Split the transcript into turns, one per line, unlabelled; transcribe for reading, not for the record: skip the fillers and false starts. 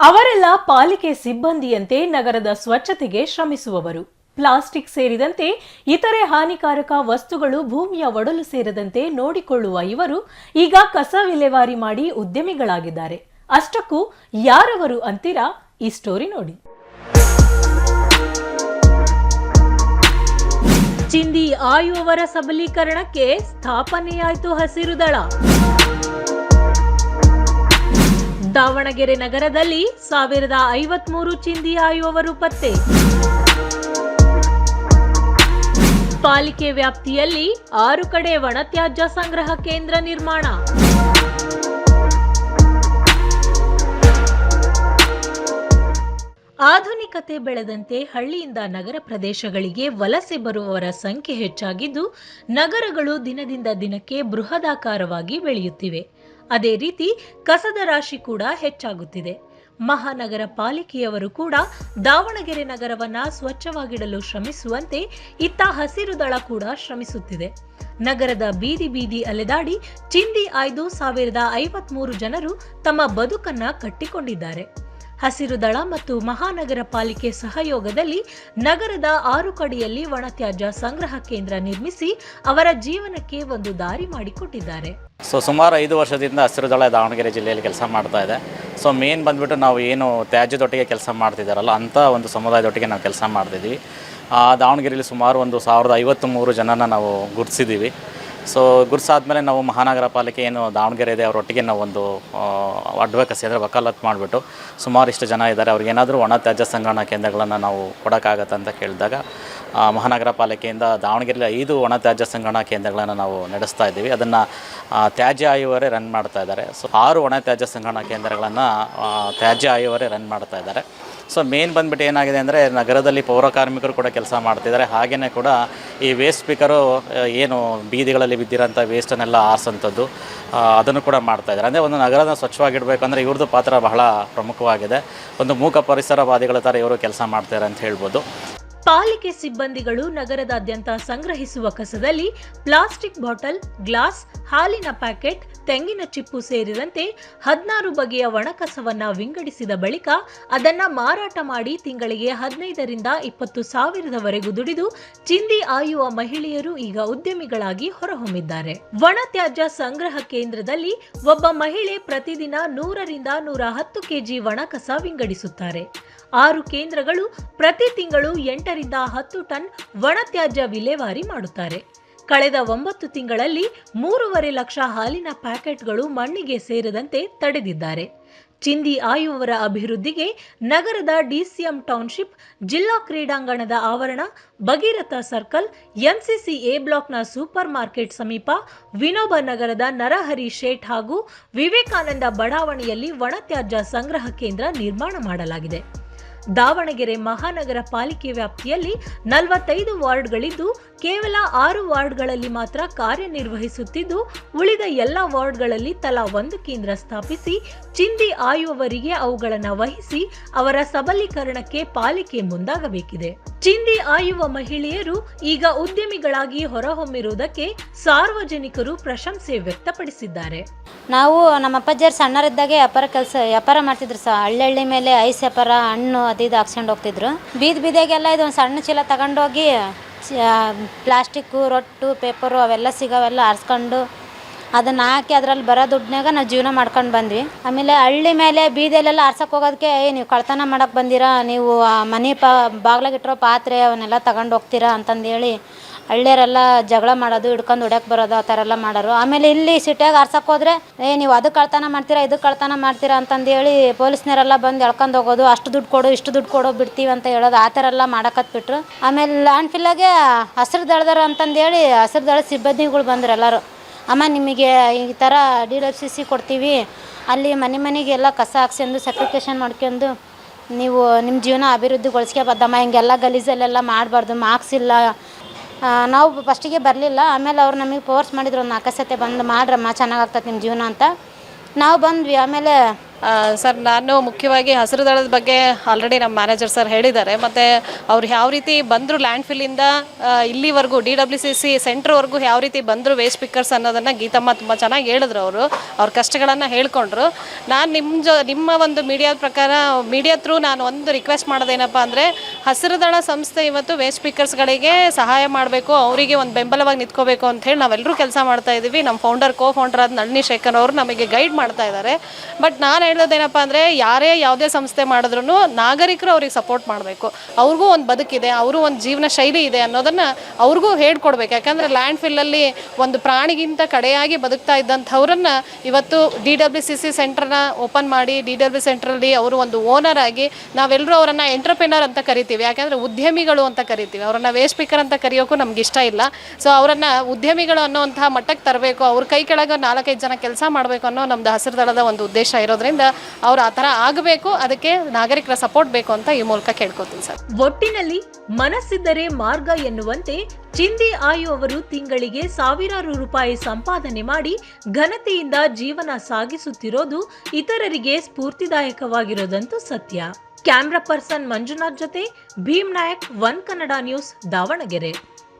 ಅವರೆಲ್ಲ ಪಾಲಿಕೆ ಸಿಬ್ಬಂದಿಯಂತೆ ನಗರದ ಸ್ವಚ್ಛತೆಗೆ ಶ್ರಮಿಸುವವರು. ಪ್ಲಾಸ್ಟಿಕ್ ಸೇರಿದಂತೆ ಇತರೆ ಹಾನಿಕಾರಕ ವಸ್ತುಗಳು ಭೂಮಿಯ ಒಡಲು ಸೇರದಂತೆ ನೋಡಿಕೊಳ್ಳುವ ಇವರು ಈಗ ಕಸ ವಿಲೇವಾರಿ ಮಾಡಿ ಉದ್ಯಮಿಗಳಾಗಿದ್ದಾರೆ. ಅಷ್ಟಕ್ಕೂ ಯಾರವರು ಅಂತೀರಾ? ಈ ಸ್ಟೋರಿ ನೋಡಿ. ಚಿಂದಿ ಆಯುವವರ ಸಬಲೀಕರಣಕ್ಕೆ ಸ್ಥಾಪನೆಯಾಯಿತು ಹಸಿರು ದಳ. ದಾವಣಗೆರೆ ನಗರದಲ್ಲಿ 1053 ಚಿಂದಿ ಆಯುವವರು ಪತ್ತೆ. ಪಾಲಿಕೆ ವ್ಯಾಪ್ತಿಯಲ್ಲಿ 6 ಕಡೆ ಒಣತ್ಯಾಜ್ಯ ಸಂಗ್ರಹ ಕೇಂದ್ರ ನಿರ್ಮಾಣ. ಆಧುನಿಕತೆ ಬೆಳೆದಂತೆ ಹಳ್ಳಿಯಿಂದ ನಗರ ಪ್ರದೇಶಗಳಿಗೆ ವಲಸೆ ಬರುವವರ ಸಂಖ್ಯೆ ಹೆಚ್ಚಾಗಿದ್ದು, ನಗರಗಳು ದಿನದಿಂದ ದಿನಕ್ಕೆ ಬೃಹದಾಕಾರವಾಗಿ ಬೆಳೆಯುತ್ತಿವೆ. ಅದೇ ರೀತಿ ಕಸದ ರಾಶಿ ಕೂಡ ಹೆಚ್ಚಾಗುತ್ತಿದೆ. ಮಹಾನಗರ ಪಾಲಿಕೆಯವರು ಕೂಡ ದಾವಣಗೆರೆ ನಗರವನ್ನ ಸ್ವಚ್ಛವಾಗಿಡಲು ಶ್ರಮಿಸುವಂತೆ ಇತ್ತ ಹಸಿರು ದಳ ಕೂಡ ಶ್ರಮಿಸುತ್ತಿದೆ. ನಗರದ ಬೀದಿ ಬೀದಿ ಅಲೆದಾಡಿ ಚಿಂದಿ ಆಯ್ದು 1053 ಜನರು ತಮ್ಮ ಬದುಕನ್ನ ಕಟ್ಟಿಕೊಂಡಿದ್ದಾರೆ. ಹಸಿರು ದಳ ಮತ್ತು ಮಹಾನಗರ ಪಾಲಿಕೆ ಸಹಯೋಗದಲ್ಲಿ ನಗರದ 6 ಕಡೆಯಲ್ಲಿ ಒಣತ್ಯಾಜ್ಯ ಸಂಗ್ರಹ ಕೇಂದ್ರ ನಿರ್ಮಿಸಿ ಅವರ ಜೀವನಕ್ಕೆ ಒಂದು ದಾರಿ ಮಾಡಿಕೊಟ್ಟಿದ್ದಾರೆ.
ಸುಮಾರು 5 ವರ್ಷದಿಂದ ಹಸಿರು ದಳ ದಾವಣಗೆರೆ ಜಿಲ್ಲೆಯಲ್ಲಿ ಕೆಲಸ ಮಾಡ್ತಾ ಇದೆ. ಮೇನ್ ಬಂದ್ಬಿಟ್ಟು ನಾವು ಏನು ತ್ಯಾಜ್ಯದೊಟ್ಟಿಗೆ ಕೆಲಸ ಮಾಡ್ತಿದ್ದಾರಲ್ಲ ಅಂಥ ಒಂದು ಸಮುದಾಯದೊಟ್ಟಿಗೆ ನಾವು ಕೆಲಸ ಮಾಡ್ತಿದ್ದೀವಿ. ದಾವಣಗೆರೆಯಲ್ಲಿ ಸುಮಾರು ಒಂದು 1053 ಜನನ ನಾವು ಗುರುತಿಸಿದ್ದೀವಿ. ಗುರುಸಾದ್ಮೇಲೆ ನಾವು ಮಹಾನಗರ ಪಾಲಿಕೆ ಏನು ದಾವಣಗೆರೆ ಇದೆ ಅವರೊಟ್ಟಿಗೆ ನಾವು ಒಂದು ಅಡ್ವೊಕಸಿ ಅಂದರೆ ವಕಾಲತ್ ಮಾಡಿಬಿಟ್ಟು ಸುಮಾರು ಇಷ್ಟು ಜನ ಇದ್ದಾರೆ, ಅವ್ರಿಗೇನಾದರೂ ಒಣ ತ್ಯಾಜ್ಯ ಸಂಗ್ರಹಣಾ ಕೇಂದ್ರಗಳನ್ನು ನಾವು ಕೊಡೋಕ್ಕಾಗತ್ತೆ ಅಂತ ಕೇಳಿದಾಗ ಮಹಾನಗರ ಪಾಲಿಕೆಯಿಂದ ದಾವಣಗೆರೆಯಲ್ಲಿ 5 ಒಣ ತ್ಯಾಜ್ಯ ಸಂಗ್ರಹಣಾ ಕೇಂದ್ರಗಳನ್ನು ನಾವು ನಡೆಸ್ತಾ ಇದ್ದೀವಿ. ಅದನ್ನು ತ್ಯಾಜ್ಯ ಆಯುವರೇ ರನ್ ಮಾಡ್ತಾ ಇದ್ದಾರೆ. 6 ಒಣ ತ್ಯಾಜ್ಯ ಸಂಗ್ರಹಣಾ ಕೇಂದ್ರಗಳನ್ನು ತ್ಯಾಜ್ಯ ಆಯುವರೇ ರನ್ ಮಾಡ್ತಾ ಇದ್ದಾರೆ. ಮೇನ್ ಬಂದ್ಬಿಟ್ಟು ಏನಾಗಿದೆ ಅಂದರೆ ನಗರದಲ್ಲಿ ಪೌರ ಕಾರ್ಮಿಕರು ಕೂಡ ಕೆಲಸ ಮಾಡ್ತಿದ್ದಾರೆ. ಹಾಗೆಯೇ ಕೂಡ ಈ ವೇಸ್ಟ್ ಸ್ಪೀಕರು ಏನು ಬೀದಿಗಳಲ್ಲಿ ಬಿದ್ದಿರೋಂಥ ವೇಸ್ಟನ್ನೆಲ್ಲ ಆರಿಸೋಂಥದ್ದು ಅದನ್ನು ಕೂಡ ಮಾಡ್ತಾಯಿದ್ದಾರೆ. ಅಂದರೆ ಒಂದು ನಗರದ ಸ್ವಚ್ಛವಾಗಿಡಬೇಕಂದ್ರೆ ಇವ್ರದ್ದು ಪಾತ್ರ ಬಹಳ ಪ್ರಮುಖವಾಗಿದೆ. ಒಂದು ಮೂಕ ಪರಿಸರವಾದಿಗಳ ಥರ ಇವರು ಕೆಲಸ ಮಾಡ್ತಾರೆ ಅಂತ ಹೇಳ್ಬೋದು.
ಪಾಲಿಕೆ ಸಿಬ್ಬಂದಿಗಳು ನಗರದಾದ್ಯಂತ ಸಂಗ್ರಹಿಸುವ ಕಸದಲ್ಲಿ ಪ್ಲಾಸ್ಟಿಕ್ ಬಾಟಲ್, ಗ್ಲಾಸ್, ಹಾಲಿನ ಪ್ಯಾಕೆಟ್, ತೆಂಗಿನ ಚಿಪ್ಪು ಸೇರಿದಂತೆ 16 ಬಗೆಯ ಒಣಕಸವನ್ನ ವಿಂಗಡಿಸಿದ ಬಳಿಕ ಅದನ್ನ ಮಾರಾಟ ಮಾಡಿ ತಿಂಗಳಿಗೆ 15 ರಿಂದ 20 ಸಾವಿರದವರೆಗೂ ದುಡಿದು ಚಿಂದಿ ಆಯುವ ಮಹಿಳೆಯರು ಈಗ ಉದ್ಯಮಿಗಳಾಗಿ ಹೊರಹೊಮ್ಮಿದ್ದಾರೆ. ಒಣ ತ್ಯಾಜ್ಯ ಸಂಗ್ರಹ ಕೇಂದ್ರದಲ್ಲಿ ಒಬ್ಬ ಮಹಿಳೆ ಪ್ರತಿದಿನ 100 ರಿಂದ 110 ಕೆಜಿ ಒಣಕಸ ವಿಂಗಡಿಸುತ್ತಾರೆ. 6 ಕೇಂದ್ರಗಳು ಪ್ರತಿ ತಿಂಗಳು 8 ರಿಂದ 10 ಟನ್ ಒಣತ್ಯಾಜ್ಯ ವಿಲೇವಾರಿ ಮಾಡುತ್ತಾರೆ. ಕಳೆದ 9 ತಿಂಗಳಲ್ಲಿ 3.5 ಲಕ್ಷ ಹಾಲಿನ ಪ್ಯಾಕೆಟ್ಗಳು ಮಣ್ಣಿಗೆ ಸೇರದಂತೆ ತಡೆದಿದ್ದಾರೆ. ಚಿಂದಿ ಆಯುವವರ ಅಭಿವೃದ್ಧಿಗೆ ನಗರದ ಡಿಸಿಎಂ ಟೌನ್ಶಿಪ್, ಜಿಲ್ಲಾ ಕ್ರೀಡಾಂಗಣದ ಆವರಣ, ಭಗೀರಥ ಸರ್ಕಲ್, ಎಂಸಿಸಿ ಎ ಬ್ಲಾಕ್ನ ಸೂಪರ್ ಮಾರ್ಕೆಟ್ ಸಮೀಪ, ವಿನೋಬ ನಗರದ ನರಹರಿ ಶೇಟ್ ಹಾಗೂ ವಿವೇಕಾನಂದ ಬಡಾವಣೆಯಲ್ಲಿ ಒಣತ್ಯಾಜ್ಯ ಸಂಗ್ರಹ ಕೇಂದ್ರ ನಿರ್ಮಾಣ ಮಾಡಲಾಗಿದೆ. ದಾವಣಗೆರೆ ಮಹಾನಗರ ಪಾಲಿಕೆ ವ್ಯಾಪ್ತಿಯಲ್ಲಿ 45 ವಾರ್ಡ್ಗಳಿದ್ದು ಕೇವಲ 6 ವಾರ್ಡ್ಗಳಲ್ಲಿ ಮಾತ್ರ ಕಾರ್ಯನಿರ್ವಹಿಸುತ್ತಿದ್ದು, ಉಳಿದ ಎಲ್ಲ ವಾರ್ಡ್ಗಳಲ್ಲಿ ತಲಾ 1 ಕೇಂದ್ರ ಸ್ಥಾಪಿಸಿ ಚಿಂದಿ ಆಯುವವರಿಗೆ ಅವುಗಳನ್ನು ವಹಿಸಿ ಅವರ ಸಬಲೀಕರಣಕ್ಕೆ ಪಾಲಿಕೆ ಮುಂದಾಗಬೇಕಿದೆ. ಚಿಂದಿ ಆಯುವ ಮಹಿಳೆಯರು ಈಗ ಉದ್ಯಮಿಗಳಾಗಿ ಹೊರಹೊಮ್ಮಿರುವುದಕ್ಕೆ ಸಾರ್ವಜನಿಕರು ಪ್ರಶಂಸೆ ವ್ಯಕ್ತಪಡಿಸಿದ್ದಾರೆ.
ನಾವು ನಮ್ಮ ಅಪ್ಪಾಜಿಯರು ಸಣ್ಣರಿದ್ದಾಗೆ ವ್ಯಾಪಾರ ಮಾಡ್ತಿದ್ರು ಹಳ್ಳಿ ಮೇಲೆ ಐಸ್ ವ್ಯಾಪಾರ, ಹಣ್ಣು ಅದು ಹಾಕ್ಸ್ಕೊಂಡು ಹೋಗ್ತಿದ್ರು. ಬೀದಿಯಾಗೆಲ್ಲ ಇದೊಂದು ಸಣ್ಣ ಚೀಲ ತಗೊಂಡೋಗಿ ಪ್ಲಾಸ್ಟಿಕ್ಕು, ರೊಟ್ಟು, ಪೇಪರು ಅವೆಲ್ಲ ಸಿಗೋವೆಲ್ಲ ಆರಿಸ್ಕೊಂಡು ಅದನ್ನು ಹಾಕಿ ಅದರಲ್ಲಿ ಬರೋ ದುಡ್ಡನ್ನಾಗ ನಾವು ಜೀವನ ಮಾಡ್ಕೊಂಡು ಬಂದ್ವಿ. ಆಮೇಲೆ ಹಳ್ಳಿ ಮೇಲೆ ಬೀದಿಯಲ್ಲೆಲ್ಲ ಆರ್ಸಕ್ಕೆ ಹೋಗೋದಕ್ಕೆ ನೀವು ಕಳ್ತನ ಮಾಡೋಕ್ಕೆ ಬಂದಿರಾ, ನೀವು ಮನೆ ಬಾಗ್ಲಾಗಿಟ್ಟಿರೋ ಪಾತ್ರೆ ಅವನ್ನೆಲ್ಲ ತಗೊಂಡು ಹೋಗ್ತೀರಾ ಅಂತಂದೇಳಿ ಹಳ್ಳಿಯರೆಲ್ಲ ಜಗಳ ಮಾಡೋದು, ಹಿಡ್ಕೊಂಡು ಹೊಡ್ಯಕ್ಕೆ ಬರೋದು, ಆ ಥರ ಎಲ್ಲ ಮಾಡೋರು. ಆಮೇಲೆ ಇಲ್ಲಿ ಸಿಟಿಯಾಗ ಆರ್ಸಕ್ಕೆ ಹೋದರೆ ನೀವು ಅದು ಕಳ್ತನ ಮಾಡ್ತೀರಾ, ಇದು ಕಳ್ತನ ಮಾಡ್ತೀರಾ ಅಂತಂದೇಳಿ ಪೊಲೀಸ್ನವರೆಲ್ಲ ಬಂದು ಎಳ್ಕೊಂಡು ಹೋಗೋದು, ಅಷ್ಟು ದುಡ್ಡು ಕೊಡು, ಇಷ್ಟು ದುಡ್ಡು ಕೊಡು, ಬಿಡ್ತೀವಿ ಅಂತ ಹೇಳೋದು, ಆ ಥರ ಎಲ್ಲ ಮಾಡಕತ್ಬಿಟ್ರು. ಆಮೇಲೆ ಲ್ಯಾಂಡ್ ಫಿಲ್ಲಾಗೆ ಹಸಿರು ದಳದವ್ರು ಅಂತಂದೇಳಿ ಹಸಿರು ದಳದ ಸಿಬ್ಬಂದಿಗಳು ಬಂದರು ಎಲ್ಲರೂ. ಅಮ್ಮ ನಿಮಗೆ ಈ ಥರ DWCC ಕೊಡ್ತೀವಿ, ಅಲ್ಲಿ ಮನೆಗೆಲ್ಲ ಕಸ ಹಾಕ್ಸ್ಕೊಂಡು ಸರ್ಟಿಫಿಕೇಷನ್ ಮಾಡ್ಕೊಂಡು ನೀವು ನಿಮ್ಮ ಜೀವನ ಅಭಿವೃದ್ಧಿಗೊಳಿಸ್ಕೊಬದ್ದಮ್ಮ, ಹಿಂಗೆಲ್ಲ ಗಲೀಜಲ್ಲೆಲ್ಲ ಮಾಡಬಾರ್ದು, ಮಾರ್ಕ್ಸ್ ಇಲ್ಲ. ನಾವು ಫಸ್ಟಿಗೆ ಬರಲಿಲ್ಲ, ಆಮೇಲೆ ಅವ್ರು ನಮಗೆ ಫೋರ್ಸ್ ಮಾಡಿದ್ರು, ಒಂದು 4 ಸತಿ ಬಂದು ಮಾಡ್ರಮ್ಮ ಚೆನ್ನಾಗಾಗ್ತದೆ ನಿಮ್ಮ ಜೀವನ ಅಂತ. ನಾವು ಬಂದ್ವಿ. ಆಮೇಲೆ
ಸರ್, ನಾನು ಮುಖ್ಯವಾಗಿ ಹಸಿರು ದಳದ ಬಗ್ಗೆ ಆಲ್ರೆಡಿ ನಮ್ಮ ಮ್ಯಾನೇಜರ್ ಸರ್ ಹೇಳಿದ್ದಾರೆ. ಮತ್ತು ಅವ್ರು ಯಾವ ರೀತಿ ಬಂದರು ಲ್ಯಾಂಡ್ ಫಿಲ್ಲಿಂದ ಇಲ್ಲಿವರೆಗೂ DWCC ಸೆಂಟ್ರ್ವರೆಗೂ ಯಾವ ರೀತಿ ಬಂದರು ವೇಸ್ಟ್ ಪಿಕ್ಕರ್ಸ್ ಅನ್ನೋದನ್ನು ಗೀತಮ್ಮ ತುಂಬ ಚೆನ್ನಾಗಿ ಹೇಳಿದ್ರು. ಅವ್ರ ಕಷ್ಟಗಳನ್ನು ಹೇಳ್ಕೊಂಡ್ರು. ನಾನು ನಿಮ್ಮ ಒಂದು ಮೀಡಿಯಾದ ಪ್ರಕಾರ ಮೀಡಿಯಾ ಥ್ರೂ ನಾನು ಒಂದು ರಿಕ್ವೆಸ್ಟ್ ಮಾಡೋದೇನಪ್ಪ ಅಂದರೆ, ಹಸಿರು ದಳ ಸಂಸ್ಥೆ ಇವತ್ತು ವೇಸ್ಟ್ ಪಿಕ್ಕರ್ಸ್ಗಳಿಗೆ ಸಹಾಯ ಮಾಡಬೇಕು, ಅವರಿಗೆ ಒಂದು ಬೆಂಬಲವಾಗಿ ನಿಂತ್ಕೋಬೇಕು ಅಂತ ಹೇಳಿ ನಾವೆಲ್ಲರೂ ಕೆಲಸ ಮಾಡ್ತಾ ಇದ್ದೀವಿ. ನಮ್ಮ ಕೋ ಫೌಂಡರ್ ಆದ ನಳಿನಿ ಶೇಖರ್ ಅವರು ನಮಗೆ ಗೈಡ್ ಮಾಡ್ತಾ ಇದ್ದಾರೆ. ಬಟ್ ನಾನು ಹೇಳೋದೇನಪ್ಪ ಅಂದರೆ, ಯಾರೇ ಯಾವುದೇ ಸಂಸ್ಥೆ ಮಾಡಿದ್ರೂ ನಾಗರಿಕರು ಅವ್ರಿಗೆ ಸಪೋರ್ಟ್ ಮಾಡಬೇಕು. ಅವ್ರಿಗೂ ಒಂದು ಬದುಕಿದೆ, ಅವರು ಒಂದು ಜೀವನ ಶೈಲಿ ಇದೆ ಅನ್ನೋದನ್ನು ಅವ್ರಿಗೂ ಹೇಳ್ಕೊಡ್ಬೇಕು. ಯಾಕಂದರೆ ಲ್ಯಾಂಡ್ ಫಿಲ್ಲಲ್ಲಿ ಒಂದು ಪ್ರಾಣಿಗಿಂತ ಕಡೆಯಾಗಿ ಬದುಕ್ತಾ ಇದ್ದಂಥವ್ರನ್ನ ಇವತ್ತು DWCC ಸೆಂಟ್ರನ್ನ ಓಪನ್ ಮಾಡಿ DW ಸೆಂಟ್ರಲ್ಲಿ ಅವರು ಒಂದು ಓನರ್ ಆಗಿ ನಾವೆಲ್ಲರೂ ಅವರನ್ನು ಎಂಟರ್ಪ್ರಿನರ್ ಅಂತ ಕರಿತೀವಿ. ಯಾಕಂದರೆ ಉದ್ಯಮಿಗಳು ಅಂತ ಕರಿತೀವಿ. ಅವರನ್ನು ವೇಸ್ಟ್ ಪಿಕ್ಕರ್ ಅಂತ ಕರೆಯೋಕ್ಕೂ ನಮ್ಗೆ ಇಷ್ಟ ಇಲ್ಲ. ಸೊ ಅವರನ್ನು ಉದ್ಯಮಿಗಳು ಅನ್ನೋಂತಹ ಮಟ್ಟಕ್ಕೆ ತರಬೇಕು, ಅವ್ರ ಕೈ ಕೆಳಗೆ 4-5 ಜನ ಕೆಲಸ ಮಾಡಬೇಕು ಅನ್ನೋ ನಮ್ಮದು ಹಸಿರು ದಳದ ಒಂದು ಉದ್ದೇಶ ಇರೋದ್ರಿಂದ ಅವ್ರು ಆ ಥರ ಆಗಬೇಕು. ಅದಕ್ಕೆ ನಾಗರಿಕರ ಸಪೋರ್ಟ್ ಬೇಕು ಅಂತ ಈ ಮೂಲಕ ಕೇಳ್ಕೊತೀನಿ ಸರ್.
ಒಟ್ಟಿನಲ್ಲಿ ಮನಸ್ಸಿದ್ದರೆ ಮಾರ್ಗ ಎನ್ನುವಂತೆ ಚಿಂದಿ ಆಯು ಅವರು ತಿಂಗಳಿಗೆ ಸಾವಿರಾರು ರೂಪಾಯಿ ಸಂಪಾದನೆ ಮಾಡಿ ಘನತೆಯಿಂದ ಜೀವನ ಸಾಗಿಸುತ್ತಿರೋದು ಇತರರಿಗೆ ಸ್ಫೂರ್ತಿದಾಯಕವಾಗಿರೋದಂತೂ ಸತ್ಯ. ಕ್ಯಾಮ್ರಾ ಪರ್ಸನ್ ಮಂಜುನಾಥ್ ಜೊತೆ ಭೀಮ್ ನಾಯಕ್, ಒನ್ ಕನ್ನಡ ನ್ಯೂಸ್, ದಾವಣಗೆರೆ.